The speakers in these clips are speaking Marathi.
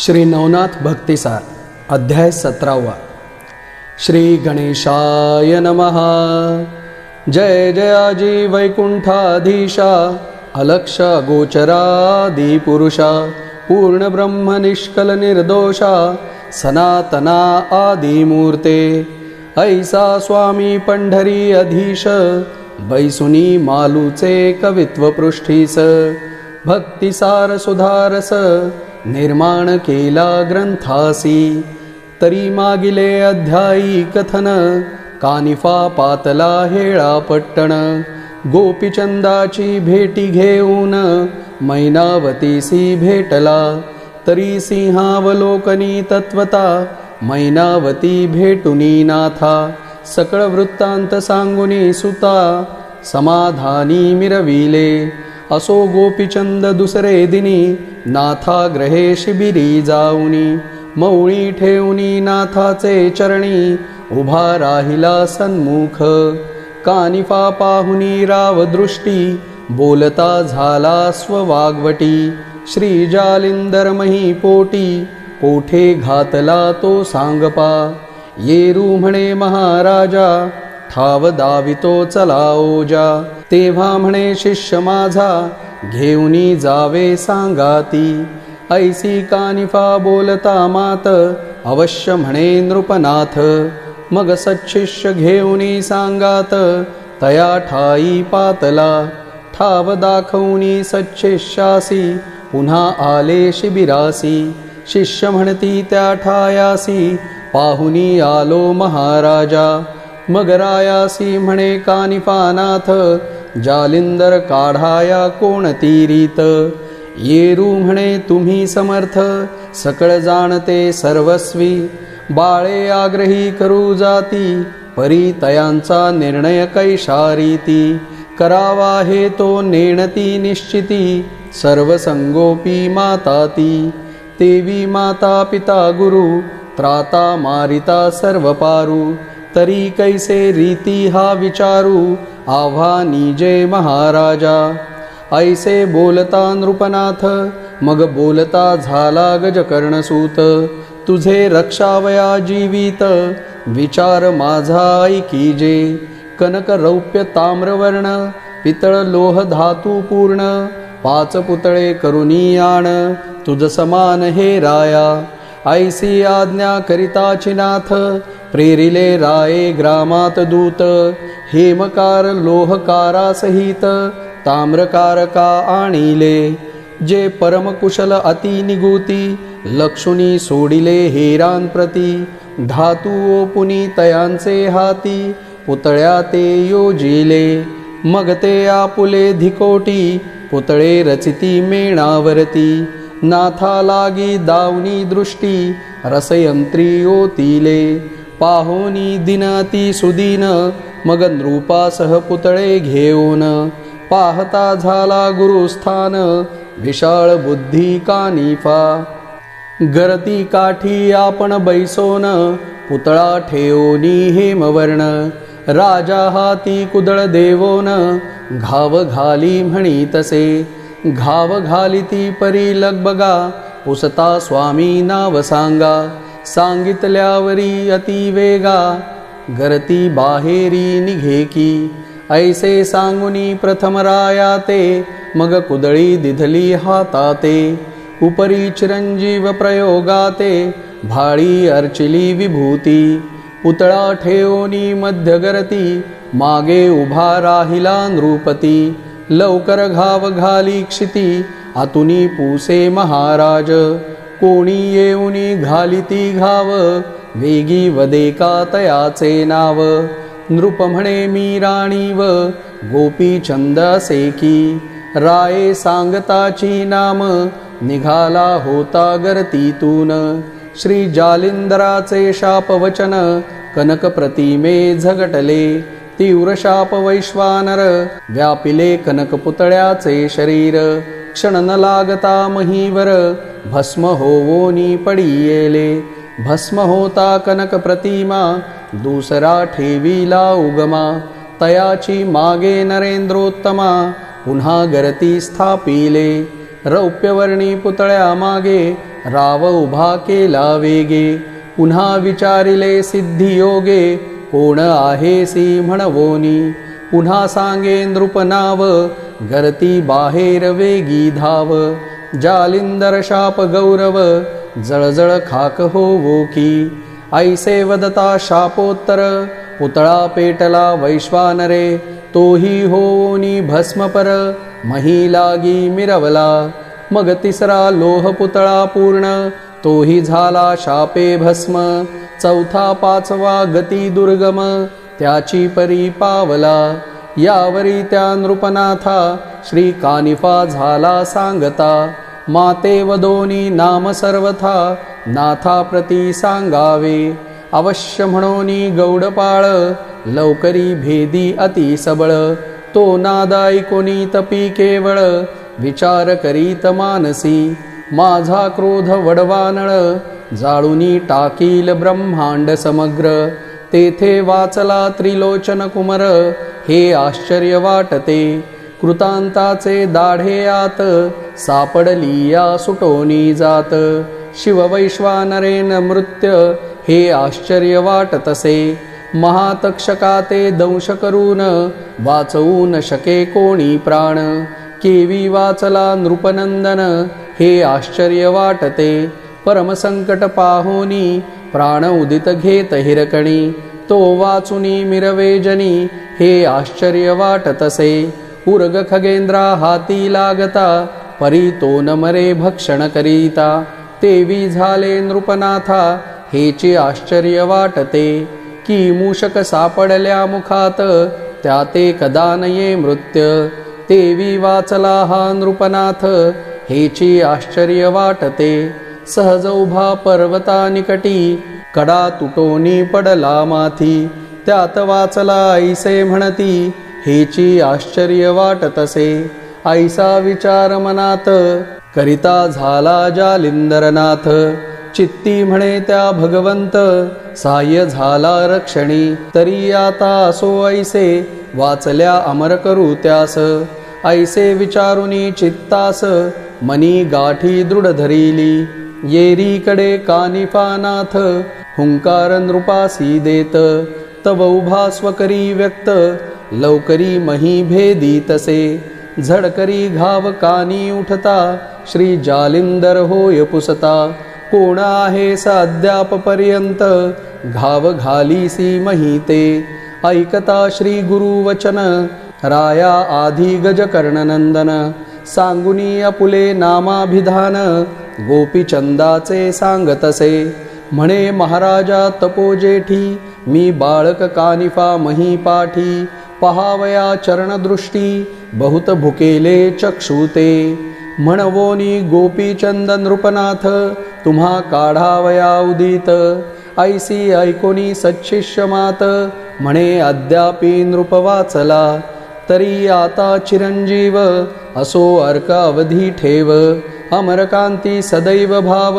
श्री नवनाथ भक्तिसार अध्याय 17। श्री गणेशाय नमः। जय जयाजी वैकुंठाधीशा अलक्ष गोचरादि पुरुषा पूर्ण ब्रह्म निष्कल निर्दोषा सनातना आदिमूर्ते ऐसा स्वामी पंढरी अधीश बैसुनी मालूचे कवित्व पृष्ठीस भक्तिसार सुधारस निर्माण केला ग्रंथासी तरी मागिले अध्यायी कथन कानिफा पातला हेळा पट्टण गोपीचंदाची भेटी घेऊन मैनावतीसी भेटला तरी सिंहावलोकनी तत्वता मैनावती भेटुनी नाथा सकळ वृत्तांत सांगुनी सुता समाधानी मिरविले असो गोपीचंद दुसरे दिनी नाथा ग्रहे शिबिरी जाऊनी मौळी ठेवनी नाथाचे चरणी उभा राहिला सन्मुख कानिफा पाहुनी राव दृष्टी बोलता झाला स्ववाग्वटी श्री जालिंदर मही पोटी कोठे घातला तो सांगपा येरू म्हणे महाराजा ठाव दावितो चला ओजा तेव्हा म्हणे शिष्य माझा घेऊनी जावे सांगाती ऐसी कानिफा बोलता मात अवश्य म्हणे नृपनाथ मग सच्छिष्य घेऊनी सांगात तया ठाई पातला ठाव दाखवनी सच्छिष्यासी पुन्हा आले शिबिरासी शिष्य म्हणती त्या ठायासी पाहुनी आलो महाराजा मग रायासी म्हणे कानिफानाथ जालिंदर काढाया कोणती रीत येरू म्हणे तुम्ही समर्थ सकळ जाणते सर्वस्वी बाळे आग्रही करू जाती परी तयांचा निर्णय कैशारीती करावा हे तो नेणती निश्चिती सर्व संगोपी माताती तेवी माता पिता गुरु त्राता मारिता सर्व पारू तरी कैसे रीती हा विचारू आव्हानी जय महाराजा ऐसे बोलता नृपनाथ मग बोलता झाला गजकर्णसूत तुझे रक्षावया जीवित विचार माझा ऐकीजे कनक रौप्य ताम्रवर्ण पितळ लोह धातू पूर्ण 5 पुतळे करुनी आण तुझ समान हे राया ऐसी आज्ञा करिताची नाथ प्रेरिले राये ग्रामात दूत हेमकार लोहकारा सहित ताम्रकारका आणिले जे परमकुशल अति निगुती लक्षुनी सोडिले हेरान प्रती धातू ओपुनी तयांचे हाती पुतळ्या ते योजिले मग ते आपुले धिकोटी पुतळे रचिती मेणावरती नाथा लागी दावनी दृष्टी रसयंत्री ओतिले पाहोनी दिनाती सुदीन मग नृपासह पुतळे घेऊन पाहता झाला गुरुस्थान विशाळ बुद्धी कानिफा गरती काठी आपण बैसोन पुतळा ठेवनी हेमवर्ण राजा हाती कुदळ देवोन घाव घाली म्हणी तसे घाव घालिती परी लगबगा पुसता स्वामी नाव सांगा सांगितल्यावरी अति वेगा गरती बाहेरी निघे की ऐसे सांगुनी प्रथम राया ते मग कुदळी दिधली हाताते उपरी चिरंजीव प्रयोगाते भाळी अर्चिली विभूती पुतळा ठेवनी मध्यगरती मागे उभा राहिला नृपती लवकर घाव घाली क्षिती आतुनी पुसे महाराज कोणी येऊनी घालिती घाव वेगी वदेका तयाचे नाव नृप म्हणे मी राणीव गोपी चंद सेकी राये सांगताची नाम निघाला होता गरतीतून श्री जालिंदराचे शाप वचन कनक प्रतिमे झगटले तीव्र शाप वैश्वानर व्यापिले कनक पुतळ्याचे शरीर क्षण न लागता महीवर भस्म होवोनी पडियेले भस्म होता कनक प्रतिमा दुसरा ठेविला उगमा तयाची मागे नरेंद्रोत्तमा पुन्हा गरती स्थापिले रौप्यवर्णी पुतळ्या मागे राव उभा केला वेगे. पुन्हा विचारिले सिद्धी योगे कोण आहेसी म्हणवोनी. पुन्हा सांगे नृप नाव गरती बाहेर वेगी धाव. जालिंदर शाप गौरव जळजळ खाक होवो की. ऐसे वदता शापोत्तर पुतळा पेटला वैश्वानरे. तोही होनी भस्मपर मही लागी मिरवला. मग तिसरा लोह पुतळा पूर्ण तोही झाला शापे भस्म. चौथा पाचवा गती दुर्गम त्याची परी पावला. यावरी त्या नृपनाथा श्री कानिफा झाला सांगता. माते वदोनी नाम सर्वथा नाथा प्रती सांगावे. अवश्य म्हणोनी गौडपाळ लवकरी भेदी अति सबळ. तो नाद ऐकोनी तपी केवळ विचार करीत मानसी. माझा क्रोध वडवानळ जाळुनी टाकील ब्रह्मांड समग्र. तेथे वाचला त्रिलोचन कुमर हे आश्चर्य वाटते. कृतांताचे दाढे आत सापडली या सुटोनी जात. शिववैश्वानरेन मृत्य हे आश्चर्य वाटतसे. महातक्षका ते दंश करून वाचवू न शके कोणी प्राण. केवी वाचला नृपनंदन हे आश्चर्य वाटते. परमसंकट पाहोनी प्राण उदित घेत हिरकणी. तो वाचुनी मिरवेजनी हे आश्चर्य वाटतसे. उर्ग खगेंद्रा हाती लागता परी तो न मरे भक्षण करीता. तेवी झाले नृपनाथा हेचे आश्चर्य वाटते. की मूषक सापडल्या मुखात त्या ते कदा नये मृत्य. तेवी वाचला हा नृपनाथ हेची आश्चर्य वाटते. सहज उभा पर्वता निकटी कडा तुटोनी पडला माथी. त्यात वाचला ऐसे म्हणती हेची आश्चर्य वाटतसे. ऐसा विचार मनात करिता झाला जालिंदरनाथ. चित्ती म्हणे त्या भगवंत सहाय्य झाला रक्षणी. तरी आता असो ऐसे वाचल्या अमर करू त्यास. ऐसे विचारुनी चित्तास मनी गाठी दृढ धरिली. येरीकडे कानिफानाथ हुंकार नृपासी देत. तव उभा स्वकरी व्यक्त लवकरी मही भेदी तसे. झडकरी घाव कानी उठता श्री जालिंदर होय पुसता. कोण आहे साद्याप पर्यंत घाव घालीसी महीते. ऐकता श्री गुरु वचन राया आधी गजकर्णनंदन. सांगुनी आपुले नामाभिधान गोपीचंदाचे सांगतसे. म्हणे महाराजा तपोजेठी मी बाळक कानिफा मही पाठी. पहावया चरणदृष्टी बहुत भुकेले चक्षुते. म्हणवोनी गोपीचंद नृपनाथ तुम्हा काढावया उदित. ऐसी ऐकोनी सच्छिष्य मात म्हणे अद्यापि नृप वाचला. तरी आता चिरंजीव असो अर्क अवधी ठेव. अमरकांती सदैव भाव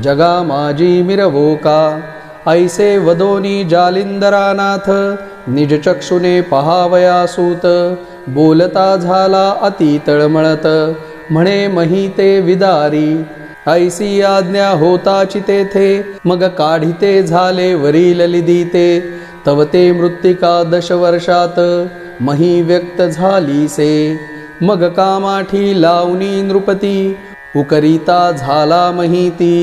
जगा माझी मिरवो का. ऐसे वदोनी जालिंदरानाथ निज चक्षुने पहावया सूत. बोलता झाला अति तळमळत म्हणे महीते विदारी. ऐसी आज्ञा होताची तेथे मग काढिते झाले वरील लिदिते. तव ते मृत्तिका 10 वर्षात मही व्यक्त झाली से. मग कामाठी लावणी नृपती उकरिता झाला महीती.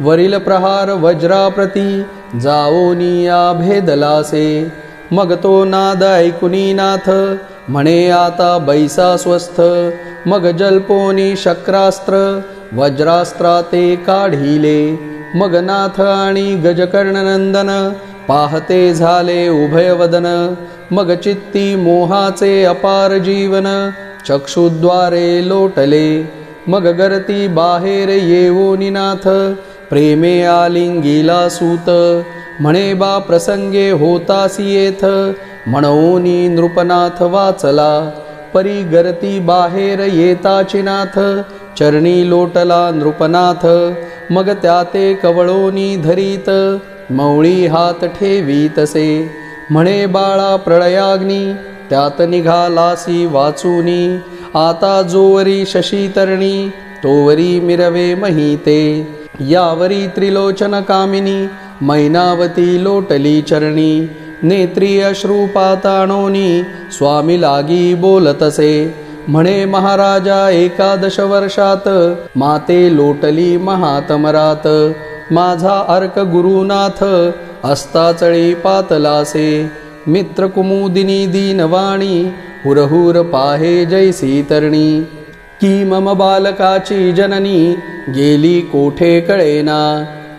वरील प्रहार वज्राप्रती जाओनिया भेदलासे. मग तो नाद ऐकुनी नाथ म्हणे आता बैसा स्वस्थ. मग जल्पोनी शक्रास्त्र वज्रास्त्राते काढिले. मग नाथ आणि गजकर्णनंदन पाहते झाले उभयवदन. मग चित्ती मोहाचे अपार जीवन चक्षुद्वारे लोटले. मग गर्ती बाहेर येवोनी नाथ प्रेमे आलिंगीला सूत. म्हणे बा प्रसंगे होतासी येथ म्हणोनी नृपनाथ वाचला. परी गर्ती बाहेर येताची नाथ चरणी लोटला नृपनाथ. मग त्याते कवळोनी धरीत मौळी हात ठेवीतसे. म्हणे बाळा प्रळयाग्नी त्यात निघालासी वाचुनी. आता जोवरी शशीतरणी तोवरी मिरवे महिते. यावरी त्रिलोचन कामिनी मैनावती लोटली चरणी. नेत्री अश्रुपाताणोनी स्वामी लागी बोलतसे. म्हणे महाराजा 11 वर्षात माते लोटली महातमरात. माझा अर्क गुरुनाथ अस्ताचळी पातलासे. मित्र कुमुदिनी दीनवाणी हुरहुर पाहे जैसी तरणी. की मम बालकाची जननी गेली कोठे कळेना.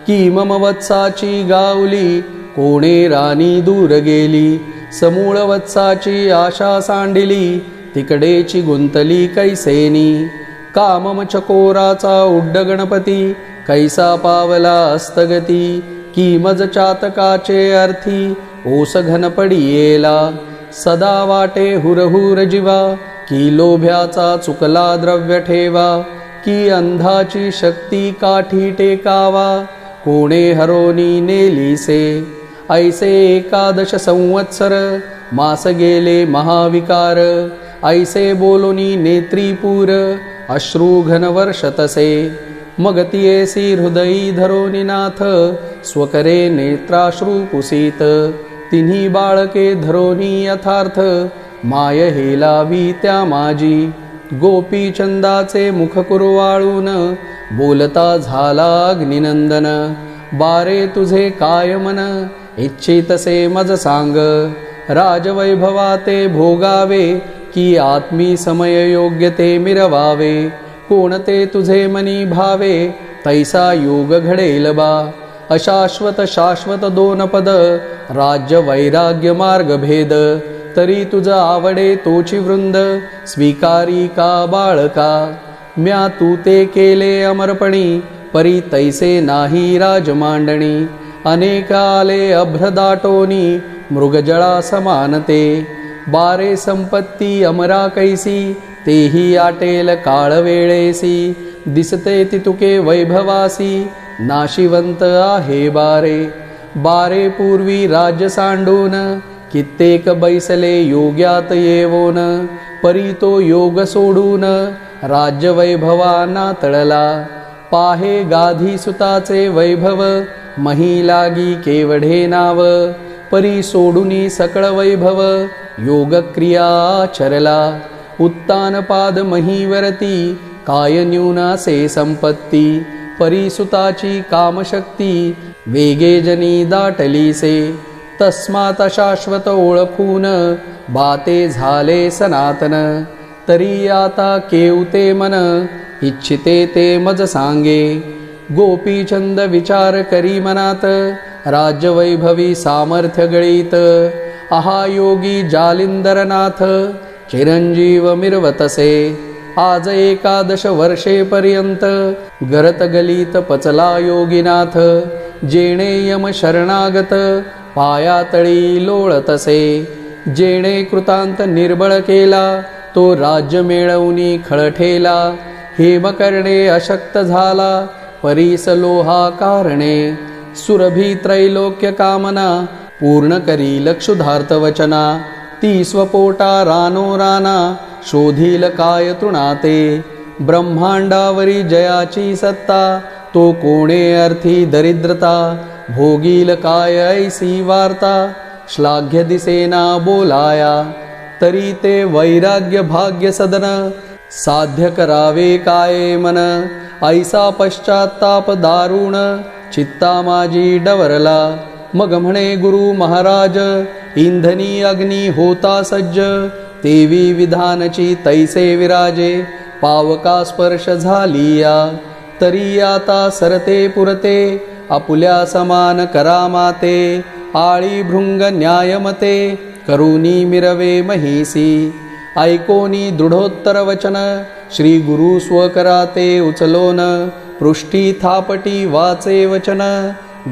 की मम वत्साची गावली कोणे राणी दूर गेली. समूळ वत्साची आशा सांडिली तिकडेची गुंतली कैसेनी. का मम चकोराचा उड्ड गणपती कैसा पावला अस्तगती. की मज चातकाचे अर्थी ओस घन पडियेला. सदा वाटे हुरहुर जीवा की लोभ्याचा चुकला द्रव्य ठेवा. की अंधाची शक्ती काठी टेकावा कोणे हरोनी नेलीसे. ऐसे 11 संवत्सर मास गेले महाविकार. ऐसे बोलोनी नेत्रीपूर अश्रू घन वर्षतसे. मग तियेसी हृदयी धरोनी नाथ स्वकरे नेत्राश्रू पुसीत. तिन्ही बाळके धरोनी यथार्थ माय हेलावी त्या माझी. गोपीचंदाचे मुख कुरवाळून बोलता झाला अग्निनंदन. बारे तुझे काय मन इच्छितसे मज सांग. राजवैभवाते भोगावे की आत्मी समय योग्य ते मिरवावे. कोणते तुझे मनी भावे तैसा योग घडेल बा. अशाश्वत शाश्वत 2 पद राज्य वैराग्य मार्ग भेद. तरी तुझ आवडे तोची वृंद स्वीकारी का बाळका. म्या तू ते केले अमरपणी परी तैसे नाही राजमांडणी. अनेक आले अभ्र दाटोनी मृगजळा समानते. बारे संपत्ती अमरा कैसी तेही आटेल काळ वेळेसी. दिसते तितुके वैभवासी नाशिवंत आहे बारे. बारे पूर्वी राज्य सांडून कित्येक बैसले योग्यात येवोन. परी तो योग सोडून राज्य वैभवाना तळला. पाहे गाधी सुताचे वैभव महिलागी केवढे नाव. परी सोडूनी सकळ वैभव योग क्रिया चरला. उत्तान पाद महीवरती काय न्यूनासे संपत्ती. परी सुताची कामशक्ती वेगे जनी दाटलीसे. तस्मात अशाश्वत ओळखून बाते झाले सनातन. तरी आता केवते मन इच्छिते ते मज सांगे. गोपीचंद विचार करी मनात राज्यवैभवी सामर्थ्य गळीत. आहा योगी जालिंदरनाथ चिरंजीव मिरवतसे. आज 11 वर्षेपर्यंत गरत गलीत पचला योगीनाथ. जेणे यम शरणागत पायातळी लोळतसे. जेणे कृतांत निर्बळ केला तो राज्य मिळवणी खळठेला. हेमकर्णे अशक्त झाला परीस लोहा कारणे. सुरभी त्रैलोक्य कामना पूर्ण करी क्षुधार्थ वचना. ती स्वपोटा रानो राना शोधील काय तृणाते. ब्रह्मांडावरी जयाची सत्ता तो कोणे अर्थी दरिद्रता. भोगील काय ऐसी वार्ता श्लाघ्य दिसेना बोलाया. तरी ते वैराग्य भाग्य सदन साध्य करावे काय मन. ऐसा पश्चात्ताप दारुण चित्ता माझी डवरला. मग म्हणे गुरु महाराज इंधनी अग्नी होता सज्ज. तेवी विधानची तैसे विराजे पावका स्पर्श झालिया. तरी आता सरते पुरते आपुल्या समान करामाते. आळी भृंग न्यायमते करुनी मिरवे महिसी. ऐकोनी दृढोत्तर वचन श्री गुरु स्वकराते उचलोन. पृष्ठी थापटी वाचे वचन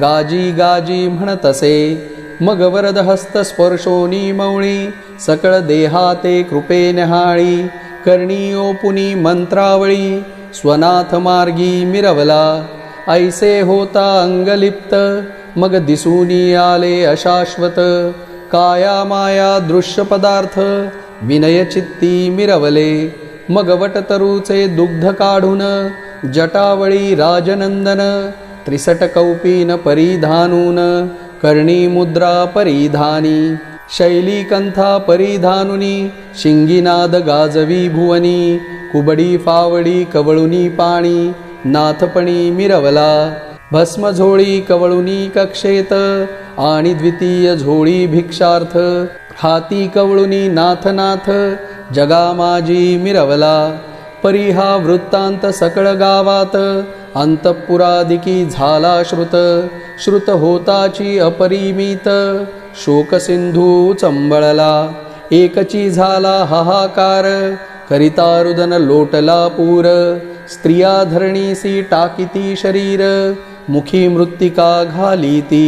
गाजी गाजी म्हणतसे. मग वरद हस्त स्पर्शोनी मौळी सकळ देहाते कृपे न्याहाळी. कर्णी ओपुनी मंत्रावळी स्वनाथ मार्गी मिरवला. ऐसे होता अंगलिप्त मग दिसूनी आले अशाश्वत. काया माया दृश्य पदार्थ विनय चित्ती मिरवले. मग वटतरुचे दुग्ध काढून जटावळी राजनंदन त्रिसट कौपीन परिधानून कर्णी मुद्रा परिधानी शैली कंथा परिधानुनी शिंगीनाद गाजवी भुवनी कुबडी फावडी कवळुनी पाणी नाथपणी मिरवला भस्म झोळी कवळुनी कक्षेत आणि द्वितीय झोळी भिक्षार्थ हाती कवळुनी नाथनाथ जगा माझी मिरवला परिहा वृत्तांत सकळ गावात अंतपुरादिकी झाला श्रुत होताची अपरिमित शोक सिंधू चंबळला एकची झाला हाहाकार करिता रुदन लोटला पूर स्त्रिया धरणीसी टाकीती शरीर मुखी मृत्तिका घालीती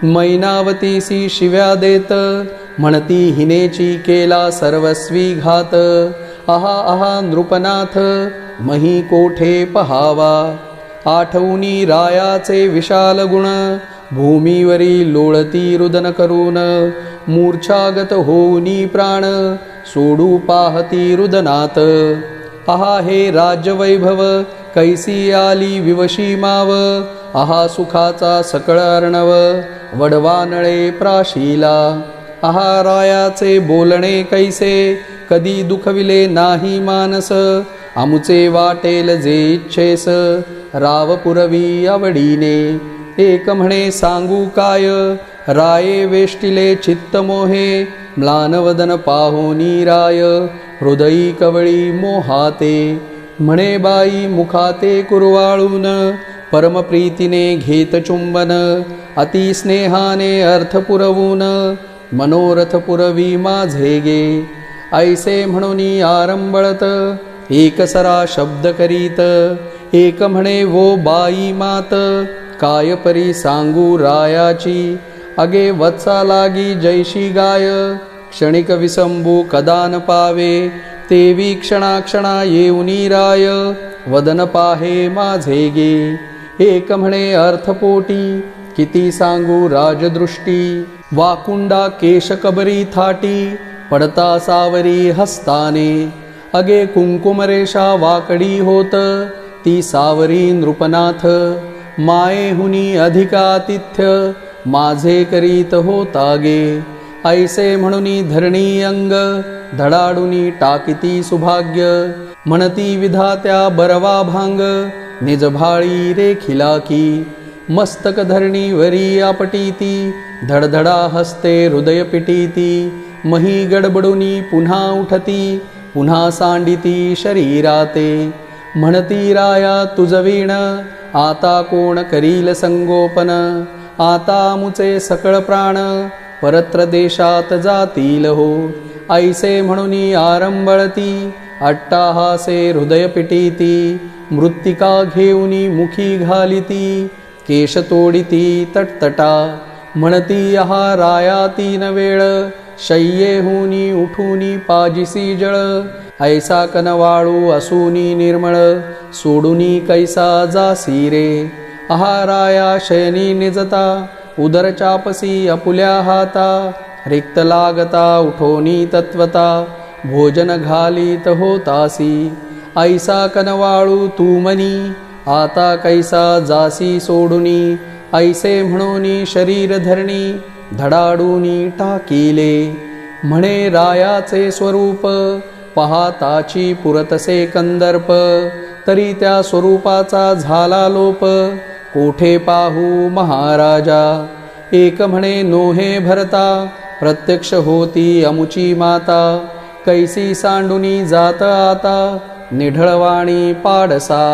मैनावतीसी शिव्या देत म्हणती हिनेची केला सर्वस्वी घात आहा आहा नृपनाथ मही कोठे पहावा आठवणी रायाचे विशाल गुण भूमीवरी लोळती रुदन करून मूर्छागत होऊनी प्राण सोडू पाहती रुदनात आहा हे राज्यवैभव कैसी आली विवशी माव आहा सुखाचा सकळ अर्णव वडवानळे प्राशिला आहा रायाचे बोलणे कैसे कधी दुखविले नाही मानस आमुचे वाटेल जे इच्छेस राव पुरवी आवडीने एक म्हणे सांगू काय राये वेष्टिले चित्त मोहे म्लानवदन पाहोनी राय हृदयी कवळी मोहाते म्हणे बाई मुखाते कुरवाळून परमप्रीतीने घेत चुंबन अति स्नेहाने अर्थ पुरवून मनोरथ पुरवी माझे गे ऐसे म्हणून आरंबळत एकसरा शब्द करीत एक म्हणे वो बाई मात काय परी सांगू रायाची अगे वत्सा लागी जैशी गाय क्षणिक विसंबू कदा न पावे तेवी क्षणा येऊनी राय वदन पाहे माझे गे एक म्हणे अर्थपोटी किती सांगू राजदृष्टी वाकुंडा केश कबरी थाटी पडता सावरी हस्ताने अगे कुंकुमरेषा वाकडी होत ती सावरी नृपनाथ मायेहुनी अधिकातिथ्य माझे करीत होता गे ऐसे म्हणूनी धरणी अंग धडाडुनी टाकिती सुभाग्य म्हणती विधात्या बरवा भांग निज भाळी रेखिला की मस्तक धरणी वरी आपटीती धडधडा हस्ते हृदय पिटीती मही गडबडुनी पुन्हा उठती पुन्हा सांडिती शरीराते म्हणती राया तुझ वीण आता कोण करील संगोपन आता मुचे सकळ प्राण परत्र देशात जातील हो ऐसे म्हणून आरंबळती अट्टाहासे हृदय पिटीती मृत्तिका घेऊनी मुखी घालिती केश तोडिती तटतटा म्हणती आहा राया तीन वेळ शय्येहुनी उठूनी पाजिसी जळ ऐसा कनवाळू असुनी निर्मळ सोडूनी कैसा जासी रे आहा राया शयनी निजता उदर चापसी अपुल्या हाता रिक्त लागता उठोनी तत्वता भोजन घालीत होतासी ऐसा कनवाळू तू मनी आता कैसा जासी सोडूनी ऐसे म्हणूनी शरीर धरणी धडाडूनी टाकीले म्हणे रायाचे स्वरूप पाहताची पुरतसे कंदर्प तरी त्या स्वरूपाचा झाला लोप कोठे पाहू महाराजा एक म्हणे नोहे भरता प्रत्यक्ष होती अमुची माता कैसी सांडुनी जात आता निढळवाणी पाडसा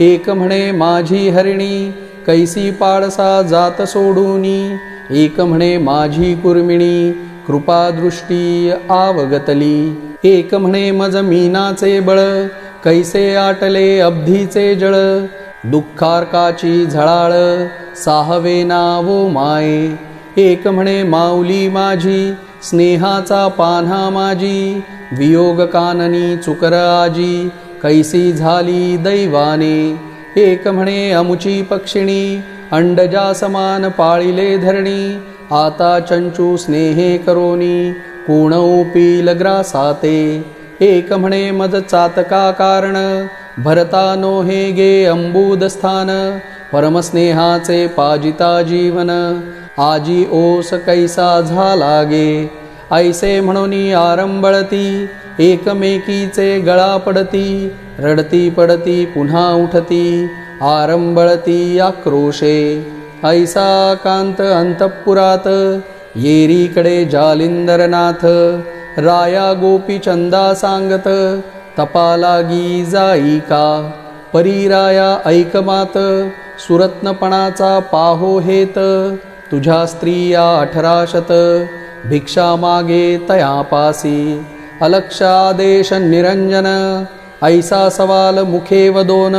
एक म्हणे माझी हरिणी कैसी पाडसा जात सोडूनी एक म्हणे माझी कुर्मिणी कृपादृष्टी आवगतली एक म्हणे मज मीनाचे बळ कैसे आटले अब्धीचे जळ दुःखार्काची झळाळ साहवे नावो माये एक म्हणे माऊली माझी स्नेहाचा पान्हा माझी वियोग काननी चुकर आजी कैसी झाली दैवाने एक म्हणे अमुची पक्षिणी अंडजा समान पाळिले धरणी आता चंचू स्नेहे करोनी कोणौ पील ग्रासाते एक म्हणे मज चातका कारण, भरता नो हे गे अंबुदस्थान, परमस्नेहाचे पाजिता जीवन, आजी ओस कैसा झाला गे. ऐसे म्हणून आरंबळती, एकमेकीचे गळा पडती, रडती पडती पुन्हा उठती, आरंबळती आक्रोशे. ऐसा कांत अंतपुरात, येरीकडे जालिंदरनाथ, राया गोपी चंदा सांगत, तपालागी जाई का. परीराया ऐकमात, सुरत्नपणाचा पाहो हेत, तुझ्या स्त्रिया 18 भिक्षा मागे तयापासी. अलक्ष आदेश निरंजन, ऐसा सवाल मुखे वदोन,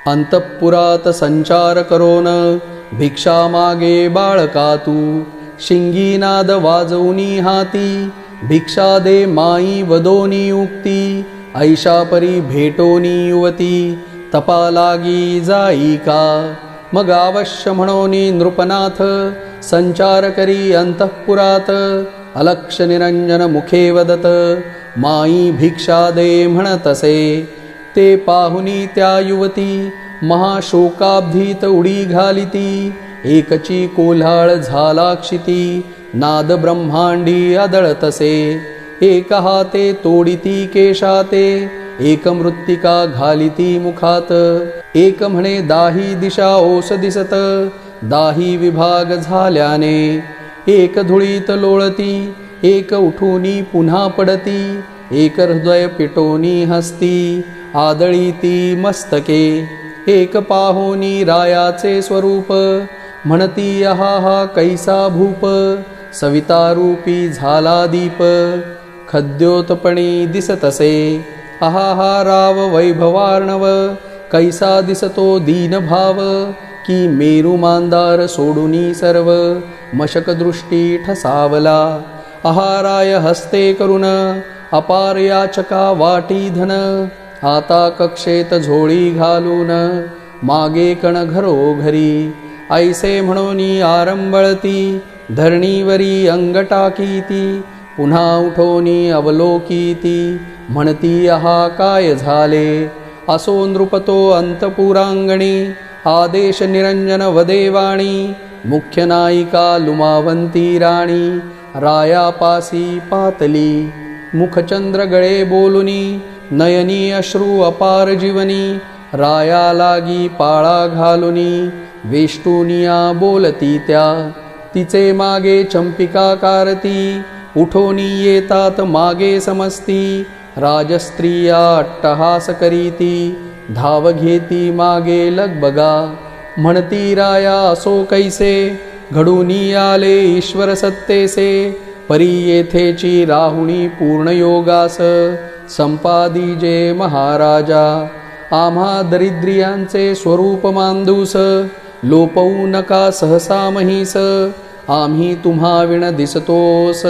अंतपुरात संचार करोन, भिक्षा मागे बाळका तू. शिंगीनाद वाजवूनी हाती, भिक्षा दे माई वदोनी उक्ती, ऐशा परी भेटोनी युवती, तपालागी जाई का. मग अवश्य म्हणोनी नृपनाथ, संचार करी अंतःपुरात, अलक्ष निरंजन मुखे वदत, माई भिक्षा दे म्हणतसे. ते पाहुनी त्या युवती, महाशोकाब्धीत उडी घालिती, एकची कोल्हाळ झाला क्षिती, नाद ब्रह्मांडी आदळतसे. एक हाते तोडिती केशाते, एक मृत्तिका घालिती मुखात, एक म्हणे दाही दिशा ओस दिसत, दाही विभाग झाल्याने. एक धुळीत लोळती, एक उठूनी पुन्हा पडती, एक हृदय पिटोनी हसती, आदळीती मस्तके. एक पाहोनी रायाचे स्वरूप, म्हणती आहा कैसा भूप, सवितारूपी झाला दीप, खद्योतपणी दिसतसे. आहा राव वैभवार्णव, कैसा दिसतो दीनभाव, की मेरू मांदार सोडूनी सर्व, मशकदृष्टी ठसावला. आहाराय हस्ते करुण, अपार याचका वाटी धन, आता कक्षेत झोळी घालून, मागे कण घरोघरी. ऐसे म्हणोनी आरंबळती, धरणीवरी अंग टाकीती, पुन्हा उठोनी अवलोकीती, म्हणती आहा काय झाले. असो नृपतो अंतपुरांगणी, आदेश निरंजन वदेवाणी, मुख्य नायिका लुमावंती राणी, रायापासी पातली. मुखचंद्र गळे बोलुनी, नयनी अश्रू अपार जीवनी, राया लागी पाळा घालुनी, वेष्टुनिया बोलती त्या. तिचे मागे चंपिका कारती, उठोनी येतात मागे समस्ती, राजस्त्रिया अट्टहास करीती, धाव घेती मागे लगबगा. म्हणती राया असो कैसे, घडूनी आले ईश्वर सत्तेसे, परी येथेची राहुणी पूर्ण योगास, संपादीजे महाराजा. आम्हा दरिद्रियांचे स्वरूप मांदूस, लोपवू नका सहसा महिस, आम्ही तुम्हा विण दिसतोस,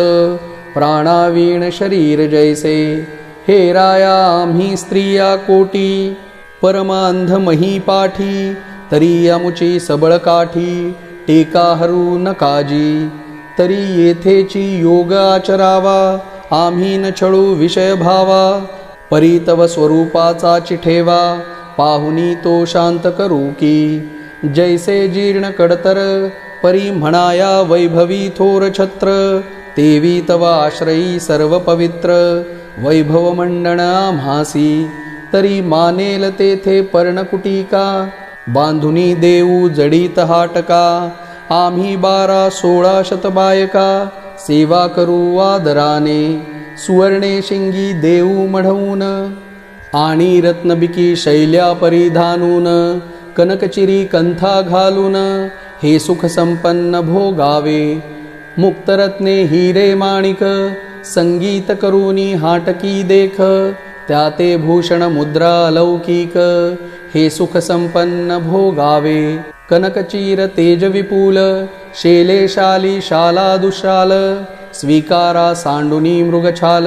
प्राणावीण शरीर जैसे. हे राया आम्ही स्त्रिया कोटी, परमांध मही पाठी, तरी अमुची सबळ काठी, टेका हरू नकाजी. तरी येथेची योग आचरावा, आम्ही न छळू विषय भावा, परी तव स्वरूपाचा चिठेवा, पाहुनी तो शांत करू की. जैसे जीर्ण कडतर, परी म्हणाया वैभवी थोर छत्र, तेवी तव आश्रयी सर्व पवित्र, वैभव मंडण आम्हासी. तरी मानेल तेथे पर्णकुटिका, बांधुनी देऊ जडीत हाटका, आम्ही 12-16 शतबायका, सेवा करू आदराने. सुवर्णे शिंगी देऊ मढवून, आणि रत्नबिकी शैल्या परिधानून, कनकचिरी कंथा घालून, हे सुख संपन्न भोगावे. मुक्तरत्ने हिरे माणिक, संगीत करूनी हाटकी देख, त्याते भूषण मुद्रा लौकिक, हे सुख संपन्न भोगावे. कनकचीर तेज विपुल, शेलेशाली शाला दुशाल, स्वीकारा सांडुनी मृगछाल,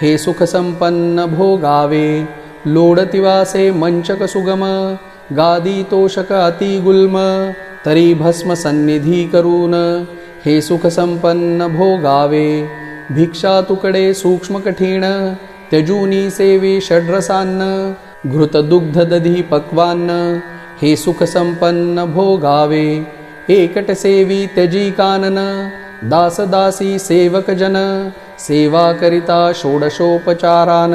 हे सुख संपन्न भोगावे. लोडतिवासे मंचक सुगम, गादी तोषक अति गुल्म, तरी भस्म सन्निधी करून, हे सुख संपन्न भोगावे. भिक्षा तुकडे सूक्ष्म कठीण, त्यजूनी सेवी षड्रसान्न घृतदुग्ध दधी पक्वान्न हे सुख संपन्न भोगावे एकट सेवी त्यजी कानन दास दासी सेवक जन सेवा करिता षोडशोपचारान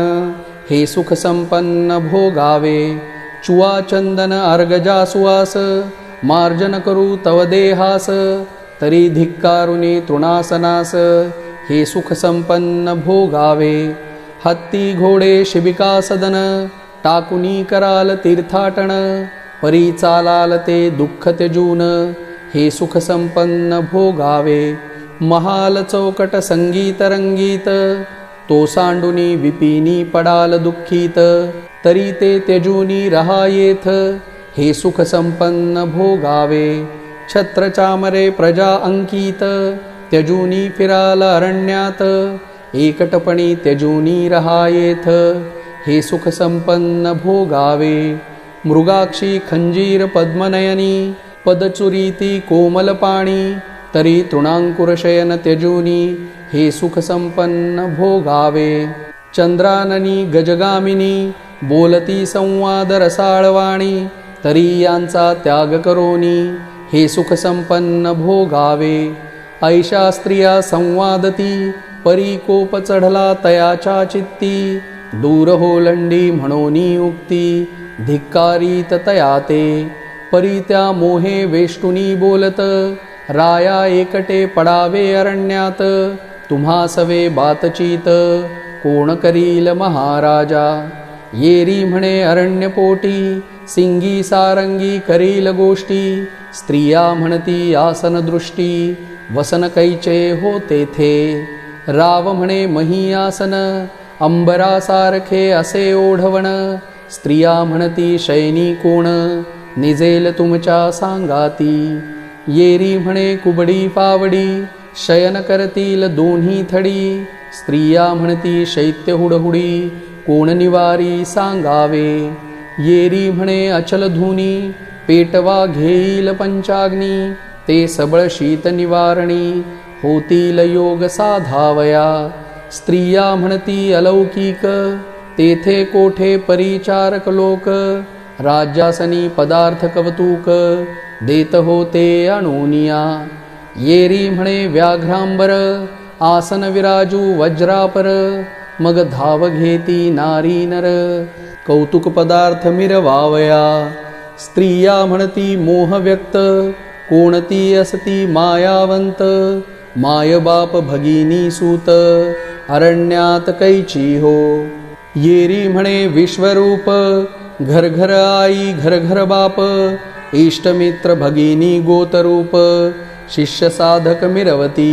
हे सुख संपन्न भोगावे चुवा चंदन अर्गजा सुवास मार्जन करू तव देहास तरी धिक्कारुनी तृणासनास हे सुख संपन्न भोगावे हत्ती घोडे शिबिका सदन टाकुनी कराल तीर्थाटन परी चालाल ते दुःख त्यजून हे सुख संपन्न भोगावे महाल चौकट संगीत रंगीत तो सांडुनी विपिनी पडाल दुःखीत तरी ते त्यजूनी रहायेथ हे सुख संपन्न भोगावे छत्र चामरे प्रजा अंकित त्यजूनी फिराल अरण्यात एकटपणी त्यजूनी रहायेथ हे सुख संपन्न भोगावे मृगाक्षी खंजीर पद्मनयनी पदचुरीती कोमल पाणी तरी तृणांकुरशयन त्यजूनी हे सुख संपन्न भोगावे चंद्राननी गजगामिनी बोलती संवाद रसाळवाणी तरी यांचा त्याग करोनी हे सुख संपन्न भोगावे ऐशा स्त्रिया संवादती परी कोप चढला तयाच्या चित्ती दूर होलंडी म्हणोनी उक्ती धिक्कारीत तयाते परी त्या मोहे वेष्टुनी बोलत राया एकटे पडावे अरण्यात तुम्हा सवे बातचीत कोण करील महाराजा येरी म्हणे अरण्यपोटी सिंगी सारंगी करील गोष्टी स्त्रिया म्हणती आसन दृष्टी वसन कैचे हो तेथे राव म्हणे मही आसन अंबरासारखे असे ओढवण स्त्रिया म्हणती शयनी कोण निजेल तुमच्या सांगाती येरी म्हणे कुबडी पावडी शयन करतील दोन्ही थडी स्त्रिया म्हणती शैत्य हुडहुडी कोण निवारी सांगावे येरी म्हणे अचल धुनी पेटवा घेईल पंचाग्नी ते सबळ शीत निवारणी होतील योग साधावया स्त्रिया म्हणती अलौकिक तेथे कोठे परिचारक लोक राज्यासनी पदार्थ कवतुक देत होते अणुनिया येरी म्हणे व्याघ्रांबर आसन विराजू वज्रापर मग धाव घेती नारी नर कौतुक पदार्थ मिरवावया स्त्रिया म्हणती मोह व्यक्त कोणती असती मायावंत मायबाप भगिनी सूत अरण्यात कैची हो येरी म्हणे विश्वरूप घर घर आई घर घर बाप इष्टमित्र भगिनी गोतरूप शिष्य साधक मिरवती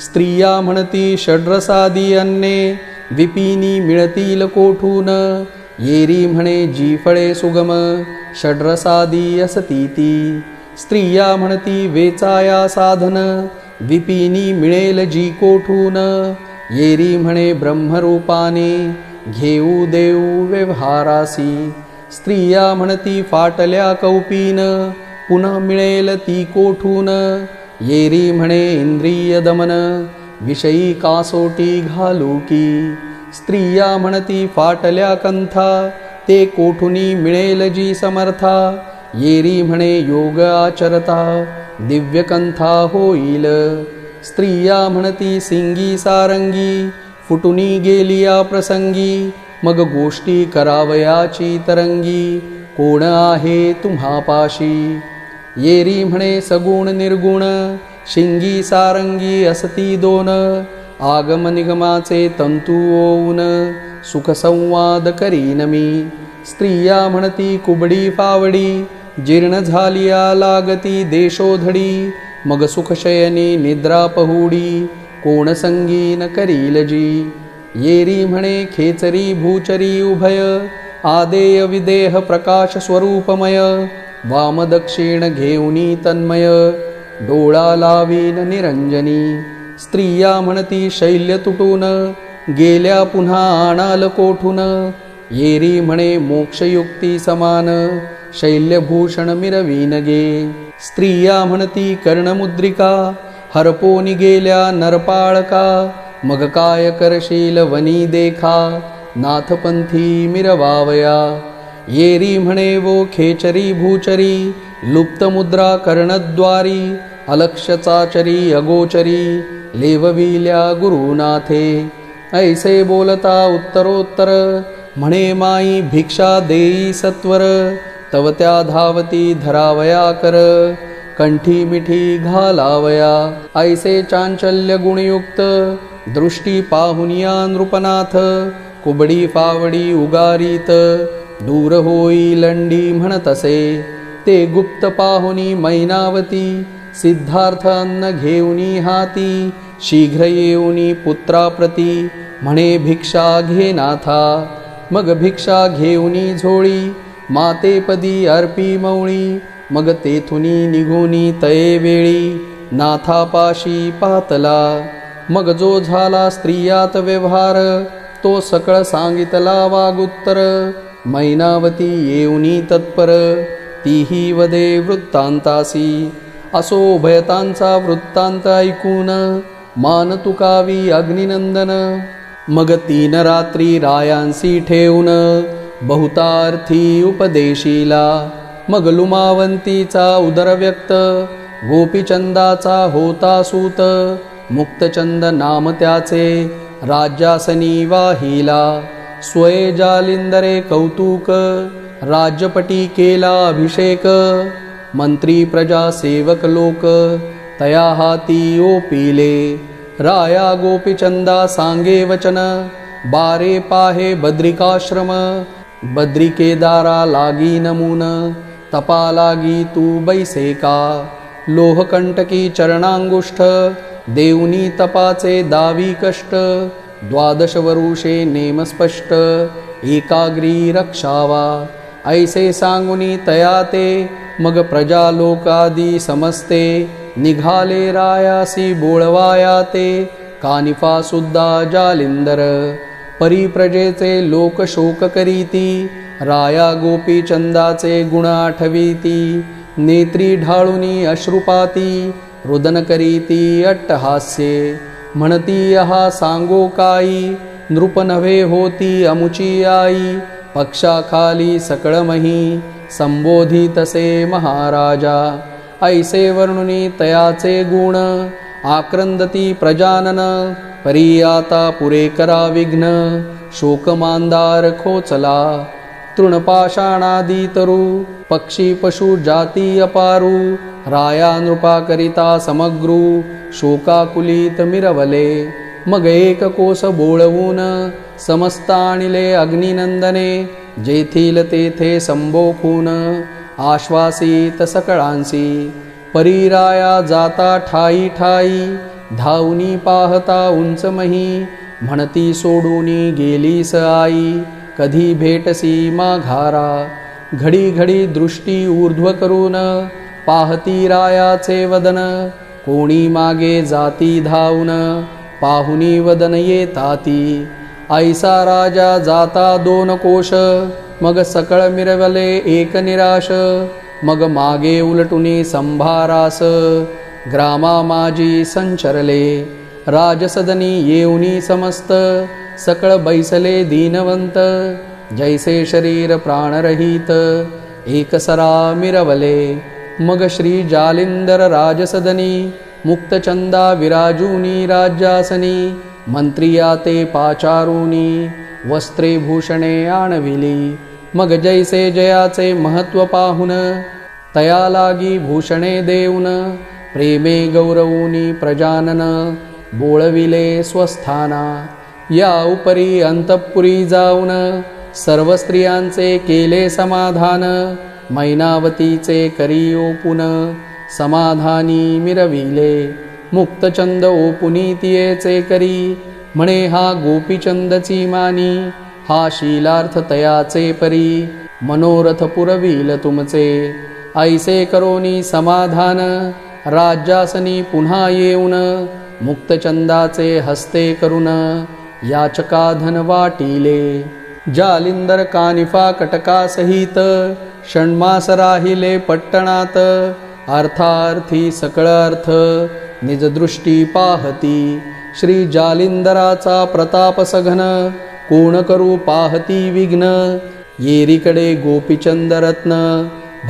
स्त्रिया म्हणती षड्रसादी अन्ने विपिनी मिळतील कोठून येरी म्हणे जी फळे सुगम षड्रसादी असती ती स्त्रिया म्हणती वेचाया साधन विपिनी मिळेल जी कोठून येरी म्हणे ब्रह्मरूपाने घेऊ देऊ व्यवहारासी स्त्रिया म्हणती फाटल्या कौपीन पुन्हा मिळेल ती कोठून येरी म्हणे इंद्रिय दमन विषयी कासोटी घालू की स्त्रिया म्हणती फाटल्या कंथा ते कोठुनी मिळेल जी समर्था येरी म्हणे योग आचरता दिव्यकंथा होईल स्त्रिया म्हणती सिंगी सारंगी फुटुनी गेलिया प्रसंगी मग गोष्टी करावयाची तरंगी कोण आहे तुम्हापाशी येरी म्हणे सगुण निर्गुण शिंगी सारंगी असती दोन आगम निगमाचे तंतू ओऊन सुख संवाद करीन मी स्त्रिया म्हणती कुबडी फावडी जीर्ण झालिया लागती देशोधडी मग सुखशयनी निद्रा पहुडी कोण संगीन करील जी येरी म्हणे खेचरी भूचरी उभय आदेय विदेह प्रकाश स्वरूपमय वाम दक्षिण घेऊनी तन्मय डोळा लावीन निरंजनी स्त्रिया म्हणती शैल्य तुटून गेल्या पुन्हा आणाल कोठून येरी म्हणे मोक्षयुक्ती समान शैल्यभूषण मिरवीन गे स्त्रिया म्हणती कर्णमुद्रिका हरपोनी गेल्या नरपाळका मग काय करशील वनी देखा नाथपंथी मिरवावया. येरी म्हणे वो खेचरी भूचरी, लुप्त मुद्रा कर्णद्वारी, अलक्ष चाचरी अगोचरी, लेवविल्या गुरुनाथे. ऐसे बोलता उत्तरोत्तर, म्हणे माई भिक्षा देई सत्वर. तव त्या धावती धरावया कर, कंठी मिठी घालावया. ऐसे चांचल्य गुणयुक्त, दृष्टी पाहुनिया नृपनाथ. कुबडी फावडी उगारीत, दूर होई लंडी म्हणतसे. ते गुप्त पाहुनी मैनावती, सिद्धार्थ अन्न घेऊनी हाती. शीघ्र येऊनी पुत्राप्रती, म्हणे भिक्षा घे नाथा. मग भिक्षा घेऊनी झोळी, मातेपदी अर्पी मवळी. मग तेथुनी निघुनी तये वेळी, नाथापाशी पातला. मग जो झाला स्त्रियात व्यवहार, तो सकळ सांगितला वागुत्तर. मैनावती येऊनी तत्पर, तीही वदे वृत्तांतासी. असो उभयतांचा वृत्तांत ऐकून, मान तुकावी अग्निनंदन. मग 3 रात्री रायांसी ठेवून, बहुतार्थी उपदेशीला. मग लुमावंतीचा उदर व्यक्त, गोपीचंदाचा होता सूत. मुक्तचंद नाम त्याचे, राज्यासनी वाहिला. स्वये जालिंदरे कौतुक, राज्यपटी केला अभिषेक. मंत्री प्रजा सेवक लोक, तया हाती ओपिले. राया गोपीचंदा सांगे वचन, बारे पाहे बद्रिकाश्रम. बद्रिकेदारा लागी नमून, तपा लागी तू बैसे का. लोहकंटकी चरणांगुष्ठ, देऊनी तपाचे दावी कष्ट. 12 वरुषे नेम स्पष्ट, एकाग्री रक्षावा. ऐसे सांगुनी तया ते, मग प्रजा लोकादी समस्ते. निघाले रायासी बोळवाया ते, कानिफा सुद्धा जालिंदर. परिप्रजेचे लोक शोक करीती, राया गोपीचंदाचे गुण आठवीती. नेत्री ढाळुनी अश्रुपाती, रुदन करीती अट्टहास्ये. म्हणती हा सांगो काई, नृप नव्हे होती अमुची आई. पक्षाखाली सकळमही, संबोधितसे महाराजा. ऐसे वर्णुनी तयाचे गुण, आक्रंदती प्रजानन. परी आता पुरे करा विघ्न, शोकमांदार खोचला. तृणपाषाणादी तरु, पक्षी पशु जाती अपारू. राया नृपा करिता समग्रू, शोकाकुलित मिरवले. मग एक कोस बोळवून, समस्त आणिले अग्निनंदने. जेथील तेथे संबोखून, आश्वासित सकळांसी. परीराया जाता ठाई ठाई, धावनी पाहता उंचमही. म्हणती सोडूनी गेलीस आई, कधी भेटसी माघारा. घडी घडी दृष्टी ऊर्ध्व करून, पाहती रायाचे वदन. कोणी मागे जाती धावून, पाहुनी वदन येताती. ऐसा राजा जाता 2 कोश, मग सकळ मिरवले एक निराश. मग मागे उलटुनी संभारास, ग्रामा माझी संचरले. राजसदनी येऊनी समस्त, सकळ बैसले दीनवंत. जैसे शरीर प्राणरहित, एकसरा मिरवले. मग श्री जालिंदर राजसदनी, मुक्तचंदा विराजूनी राज्यासनी. मंत्रिया ते पाचारूनी, वस्त्रे भूषणे आणविली. मग जैसे जयाचे महत्व पाहुन, तया लागी भूषणे देऊन. प्रेमे गौरवूनी प्रजानन, बोळविले स्वस्थाना. या उपरी अंतपुरी जाऊन, सर्व स्त्रियांचे केले समाधान. मैनावतीचे करी ओपुन, समाधानी मिरविले. मुक्तचंद ओपुनी तियेचे करी, म्हणे हा गोपीचंदची मानी. हा शीलार्थ तयाचे परी, मनोरथ पुरविल तुमचे. ऐसे करोनी समाधान, राज्यासनी पुन्हा येऊन. मुक्तचंदाचे हस्ते करून, याचका धन वाटिले. जालिंदर कानिफा कटका सहित, षण्मास राहिले पट्टणात. अर्थार्थी सकळ अर्थ, निज दृष्टी पाहती. श्री जालिंदराचा प्रताप सघन, कोण करू पाहती विघ्न. येरीकडे गोपीचंदरत्न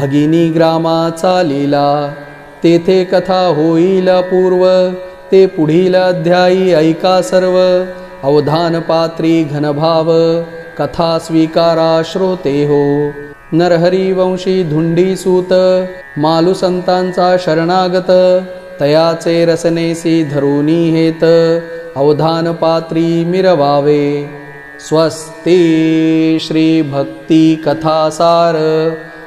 भगिनी ग्रामाचा लीला. तेथे कथा होईल पूर्व, ते पुढील अध्यायी ऐका सर्व. अवधान पात्री घनभाव, कथा स्वीकारा श्रोते हो. नरहरी वंशी धुंडी सूत, मालू संतांचा शरणागत. तयाचे रसनेसी धरुनी हेत, अवधान पात्री मिरवावे. स्वस्ती श्री भक्ती कथासार,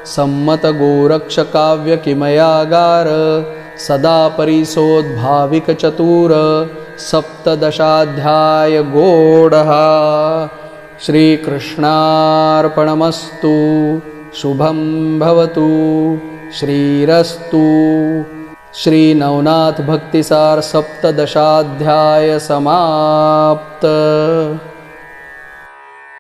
सम्मत गोरक्ष काव्य किमयागार. सदा परिसोद्भाविक चतुर, सप्तदशाध्याय गोडहा. श्रीकृष्णार्पणमस्तु. शुभं भवतु. श्रीरस्तु. श्री नवनाथ भक्तिसार सप्तदशाध्याय समाप्त.